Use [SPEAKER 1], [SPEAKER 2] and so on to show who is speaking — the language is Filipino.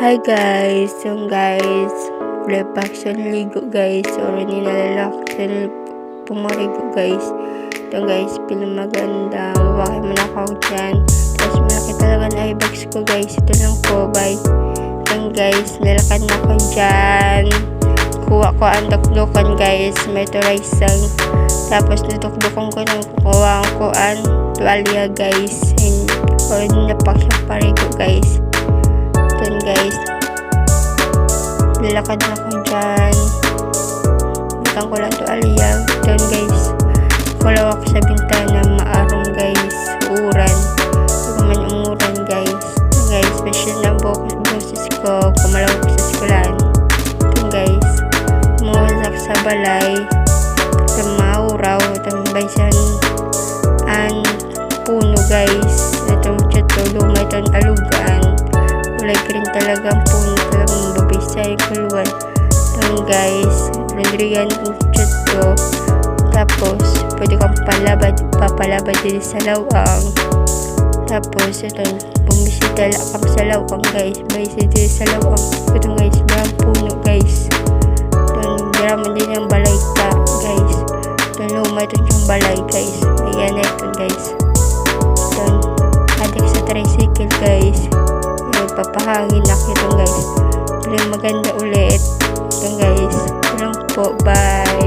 [SPEAKER 1] Hi guys, yung guys, reflection ligo guys, or nilalak sa pumarigo guys. Ito guys, film maganda, mabaki mo na ako dyan. Tapos malaki talaga na i-bags ko guys, ito lang po, bye. Ito guys, nilakad na ako dyan. Kuha ko ang dukdukan guys, may turaysang. Tapos natukdukan ko ng kukuha ko ang tuwalya guys. Or napak siyang parigo guys. Ito guys, nilakad na ako dyan. Butang ko lang tuwalya. Ito guys, kulaw ako sa bintana, maarong guys, uuran. Huwag man umuran guys. Ito guys, special na boses ko, kumalaw ko sa eskulaan. Ito guys, umuwasak sa balay. Ito mauraw, itong baysan ang puno guys. Itong tiyatulong, itong alugaan. Kulay green talaga ang puno, talagang mababisay kuluan. Itong guys, lundrigan ng tiyato. Tapos pwede kang papalabad din sa lawang. Tapos itong bumisita lang sa lawang guys, baysa din sa lawang. Itong guys, mga puno guys. Itong diraman din ang balay ka guys. Itong luma, itong yung balay guys. Ayan na ito guys. Itong adik sa tricycle guys. Papahangin na ito guys. Pero maganda ulit. Ito guys. Ito lang po. Bye.